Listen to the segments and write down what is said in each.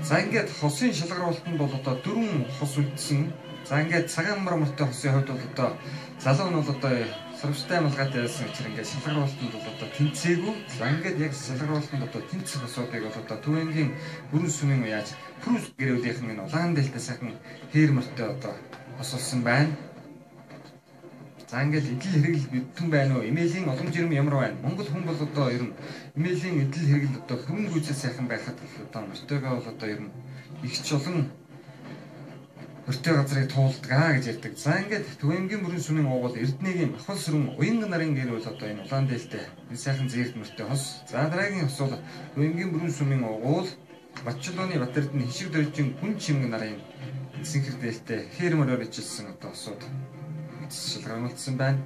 За ингээд хосын шалгаруулалтанд бол одоо 4 хос үлдсэн. За ингээд цагаан мрамортой хосын хувьд бол одоо залуу нь бол одоо сарвчтай малгайтай байсан учраас ингээд шалгаруулалтанд бол одоо тэнцээгүй. За ингээд яг шалгаруулалтанд одоо тэнцэх хосуудыг бол одоо Төвөнгийн бүрэн сүмийн яаж Прус гэрүүдийнхэн энэ улаан дэлтэй сайхан хээр мөртэй одоо хосолсон байна. За ингээд эдэл хэрэгэл бүтэн байна уу? Эмээлийн олон жирэм ямар байна? Монгол хүн бол одоо ер нь эмээлийн эдэл хэрэгэл одоо хөрөнгө гүйцэл сайхан байхад одоо мөртөөгөө бол одоо ер нь ихч олон өртөө газрыг туулдаг гэж ярьдаг. За ингээд Төвөнгийн бүрэн сүмийн уугуул Эрдэнэгийн махал сүрэн уянган нарын гэр бол одоо энэ улаан дээлтэй энэ сайхан зээрт мөртэй хос. За дараагийн хос бол Төвөнгийн бүрэн сүмийн уугуул Батчулууны Батэрдэн хишиг дөржин гүн чимэг нарын эсэнхэр дээлтэй хээр мөрөөр ижилсэн одоо хосууд шалгаруулсан байна.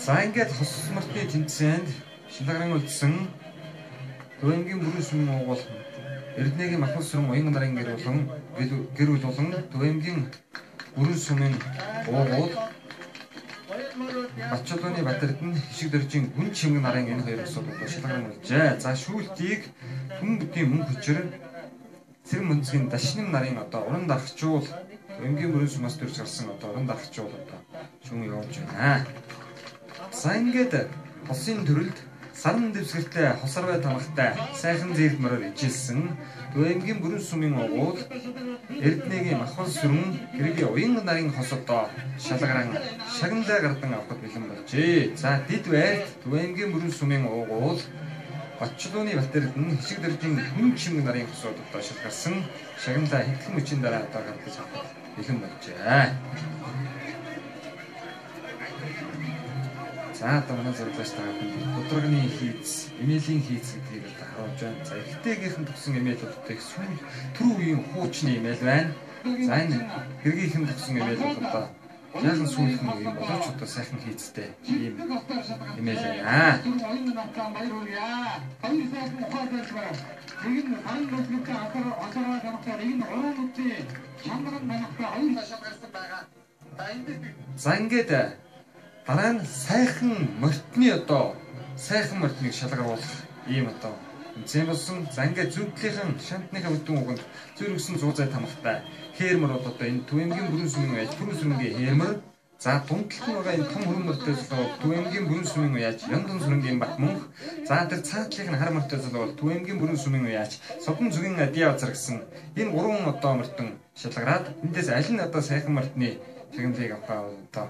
За ингээд хос мартны тэмцээнд шалгаран үлдсэн Төвөнгийн бүрэн сүмийн уугуул Эрдэнэгийн махал сүрэн уянган нарын гэр бүл болон Төвөнгийн бүрэн сүмийн уугуул Батчулууны Батэрдэн хишиг дөржин гүн чимэг нарын энэ хоёр хосууд одоо шалгаран үлжээ. За шүүлтийг хүн бүдгийн мөн хүчээр Цэрэн мөнцгийн дашним нарын одоо уран дарахчуул Төвөнгийн бүрэн сүмээс төрж гарсан одоо уран дарахчуул одоо шүүн явуулж байна. За ингээд хосын төрөлд саран дэвсгэртэй хосарвай тамгатай сайхан зээрд мөрөөр ижилсэн Төвөнгийн бүрэн сүмийн уугуул Эрдэнэгийн махал сүрэн гэргийн уянган нарын хос одоо шалгаран шагналаа гардан авахд бэлэн болжээ. За дэд байрт Төвөнгийн бүрэн сүмийн уугуул Батчулууны Батэрдэн хишиг дөржин гүн чимэг нарын хосууд одоо шалгарсан шагналаа хэдхэн мөчийн дараа одоо гаргаж авахд бэлэн болжээ. За одоо манай зурглаач таагаад өдрөгний хийц, эмээлийн хийц гэдгийг одоо харуулж байна. За ихтэйгийнхэн төгсөн эмээл бол одоо их сүүл түр үеийн хуучны эмээл байна. За энэ хэргийнхэн төгсөн эмээл бол одоо яахан сүүлхэн үеийн боловч одоо сайхан хийцтэй ийм эмээл байна. За ингээд дараа нь сайхан мортны одоо сайхан мортныг шалгаруулах ийм одоо тэмцээн болсон. За ингээд зүвдлийнхэн шантныхаа бүдүүн уганд зөрөгсөн 100 зай тамгатай хээрмөр бол одоо энэ Төвөнгийн бүрэн сүмийн аяж Прус сүрэнгийн хээрмөр. За дундталт нь байгаа энэ том хөрөн мортой бол Төвөнгийн бүрэн сүмийн аяж Яндон сүрэнгийн бат мөнх. За тэр цаатлынх нь хар мортой бол Төвөнгийн бүрэн сүмийн аяж Содон зүгийн Адиа базар гэсэн энэ гурван одоо мортон шалгараад эндээс аль нь одоо сайхан мортны шагналыг авахаа одоо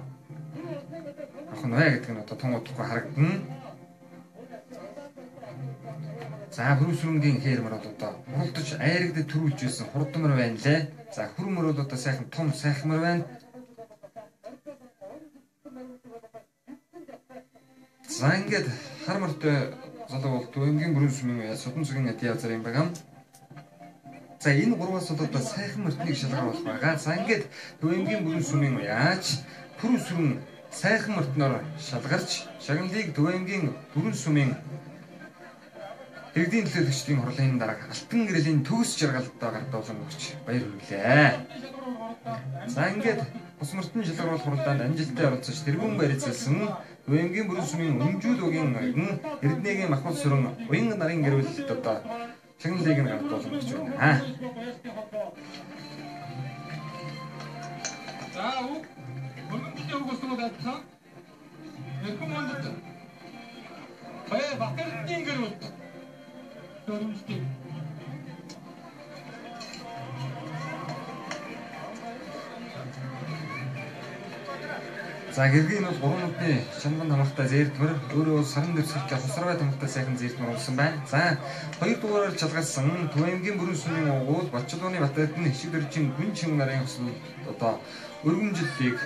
ахын бай гэдэг нь одоо тун удахгүй харагдана. За Прус сүрэнгийн хээрмөр бол одоо хурдж айрагдад төрүүлж байсан хурдмөр байна лээ. За хөрмөр бол одоо сайхан том сайхмар байна. За ингээд хар мортой залуу бол Төвөнгийн бүрэн сүмийн Содон зүгийн Адиа базар юм байна. За энэ гурваас бол одоо сайхан мортныг шалгаруулах байгаа. За ингээд Төвөнгийн бүрэн сүмийн яаж Прус сүрэн сайхан мортноор шалгарч шагналыг Төвөнгийн бүрэн сүмийн иргэдийн төлөөлөгчдийн хурлын дараа алтан гэрлийн төгс жаргалтай гардуулан өгч баяр хүргэлээ. За ингээд бус мортны шалгаруулах хурлаанд амжилттай оролцож тэргүүн барьцаалсан Төвөнгийн бүрэн сүмийн өмжүүл угийн Эрдэнэгийн махал сүрэн уянган нарын гэр бүлд одоо шагналыг нь гардуулан өгч байна. За Мөргөндийн өгсөн байсан. Recommended. Батэрдэн гэр бүл. Дөрөвчтэй. За гэргийн нь бол 3 нүдний чанган тамхтай зээрдмэр өөрөө саран дэвсгэртэй хосрогой тамхтай сайхан зээрдмэр болсон байна. За 2 дугаараар чалгаалсан Түвэнгийн бүрэн сүмийн уугуул Бачилууны Батайд нь хишиг дөржин гүн чин нарын хослол одоо өргөмжлөлийг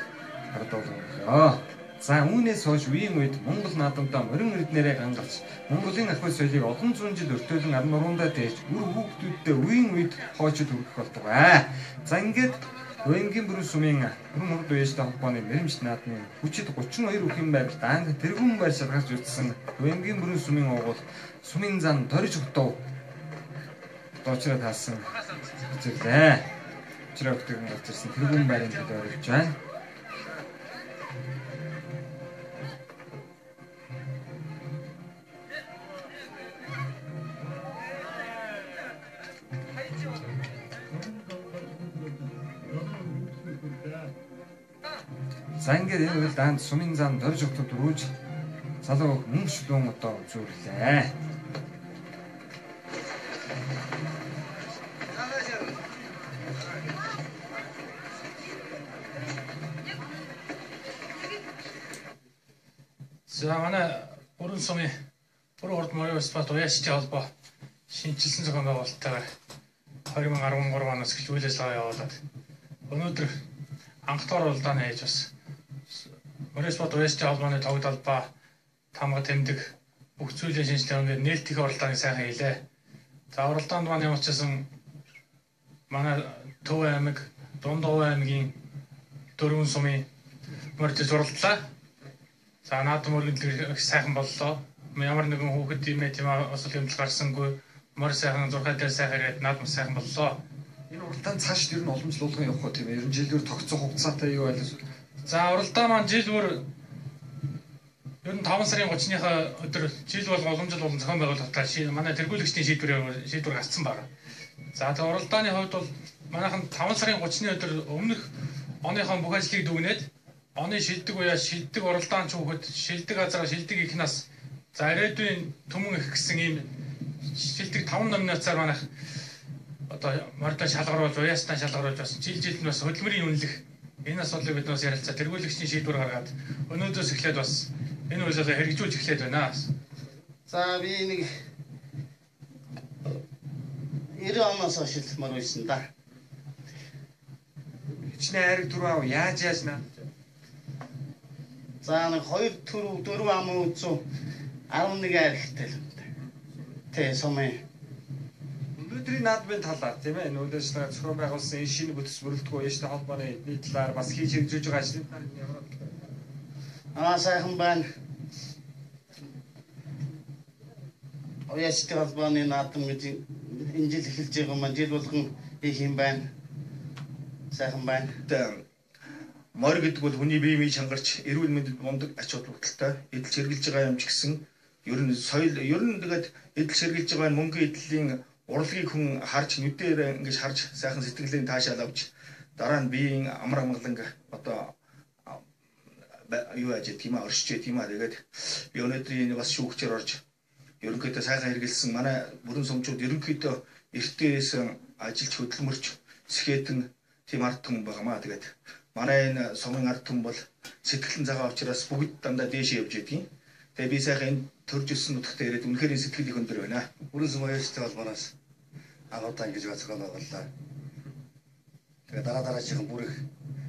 хардуулсан. За үүнээс хойш үеийн үед Монгол наадамдаа морин эрднэрээ гангалж Монголын ахуй соёлыг олон зуун жил өртөөлөн ар нуруундаа дээж үр хүүхдүүдтэй үеийн үед хоочод хүргэх болтугай. За ингээд Түвэнгийн бүрэн сүмийн бүрэн урд үеэжтэй холбооны нэрмжт наадмын хүчит 32 үхэн байр даанг тэргүүн байр шалгарч үзсэн Түвэнгийн бүрэн сүмийн уугуул сүмийн зан дорж хөтөв доочроо таасан зүйлээ. Өчрөө хөтгөн гарч ирсэн тэргүүн байрын төлөө орж байна. За ингээд энэ үйл даанд сумын зам дорж өгтөд дөрүүж залуу мөнгө шүлүүн одоо үзүүллээ. За манай бүрэн сумын бүрэн урд морин спорт уяасчийн холбоо шинжилсэн зохион байгуулалттайгаар 2013 оноос эхэлж үйл ажиллагаа явуулаад өнөөдөр анх дугаар уралдааны хийж бас морин спорт уяасчийн холбооны тогтолбоо тамга тэмдэг бүх зүйлийн шинжилгээнд нээлт их уралдааны сайхан хийлээ. За уралдаанд маань ямарчсан манай Төв аймаг, Дундгов аймгийн дөрвөн сумын морьд зурлалаа. За наадам өргөдлөг сайхан боллоо. Ямар нэгэн хүүхэд тийм осол хэмжил гарсангүй морь сайхан зурхай дээр сайхан ирээд наадам сайхан боллоо. Энэ уралдаанд цааш ер нь олон жил болгон явах тийм ээ. Ер нь жилээр тогтцох хугацаатай юу байлаа. За уралдаа маань жил бүр ер нь 5 сарын 30-ны өдөр жил болго олон жил болон зохион байгуулалтаар манай тэргүүлэгчдийн шийдвэр гарсан байна. За тэгээ уралдааны хувьд бол манайхан 5 сарын 30-ны өдөр өмнөх оныхон бүх ажлыг дүгнээд оны шилдэг уяас шилдэг уралдаан ч хүүхэд шилдэг газар шилдэг их нас за ирээдүйн түмэн их гэсэн ийм шилдэг 5 номинацаар манайх одоо морьдоо шалгаруулж уяаснаа шалгаруулж бас жил нь бас хөдөлмөрийн үнэлэх энэ асуудлыг бид бас ярилцаа тэргүүлэгчдийн шийдвэр гаргаад өнөөдөөс эхлээд бас энэ үйлсээ хэрэгжүүлж эхлээд байна. За би нэг 90 оноос хойш мөр байсан да. Хичнээн хайрыг түрүү яаж наа. За нэг 2 төрөв 4 ам үзүү 11 хайртай л юм да. Тэ сумын Өнөөдрийн наадмын талаар тийм ээ нүүдэж зохион байгуулсан энэ шинэ бүтэц бүрэлдэхүүн яштай холбооны эдний талаар бас хийж хэрэгжүүлж байгаа ажлын талаар ямар сайхан байна. Уяастай холбооны наадам гэж энэ жил эхэлж байгаа маань жил болгон их юм байна. Сайхан байна. Морь гэдэг бол хүний биеийг чангарч эрүүл мэндэд мундаг ач холбогдолтой эдэлж хэрглэж байгаа юм ч гэсэн ер нь соёл ер нь тэгээд эдэлж хэрглэж байгаа мөнгө эдлийн урлагийг хүн харж нүдээр ингэж харж сайхан сэтгэлийн таашаал авч дараа нь биеийн амар амгаланг одоо юу яаж тийм аа оршиж тийм аа тэгээд би өнөөдөр бас шүүгчээр орж ерөнхийдөө сайхан хэрэгэлсэн манай бүрэн сумчууд ерөнхийдөө эртээс ажиллаж хөдөлмөрч сэхэтэн тийм ард түмэн байгаамаа тэгээд манай энэ сумын ард түмэн бол сэтгэлэн цагаан учраас бүгд дандаа дээш явж байдгийн. Тэгээ би сайхан энэ төрж өссөн нутагтаа ирээд үнэхээр энэ сэтгэл их өндөр байна. Бүрэн сум уяастай холбооноос анхудаа ингэж зохион байгууллаа. Тэгээ дараагийн бүр их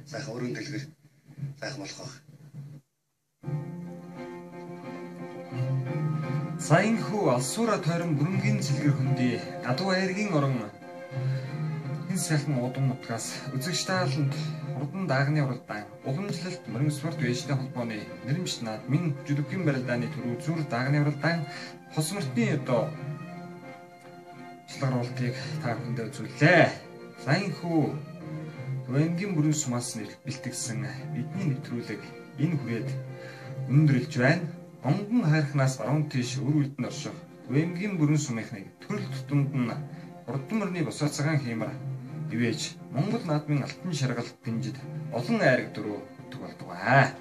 сайхан өргөн дэлгэр сайхан болох байх. Сайн хүү алсуура тойрон бүрэнгийн цэлгэр хөндөй гадуу айргийн орон энэ сайхан удам нутгаас үзэгч тааланд хурдан даагны уралдаан уламжлалт морин спорт уяастай холбооны нэрмжт наадмын жүдүгэн барилдааны төрөө зүр даагны уралдаан хос мөртний одоо шалгаруултыг та бүхэндээ үзүүллээ. Сайн хүү Түвэнгийн бүрэн сумаас бэлтгэсэн бидний нэвтрүүлэг энэ хүрээд өндөрлж байна. Онгон хайрхнаас баруун тийш өр үлд нь орших Түвэнгийн бүрэн сумынхныг төрөл тутамд нь урд мөрний босоо цагаан хиймэр ивэж Монгол наадмын алтан шаргалт гинжид олон айраг дөрөв өгдөг болдог аа.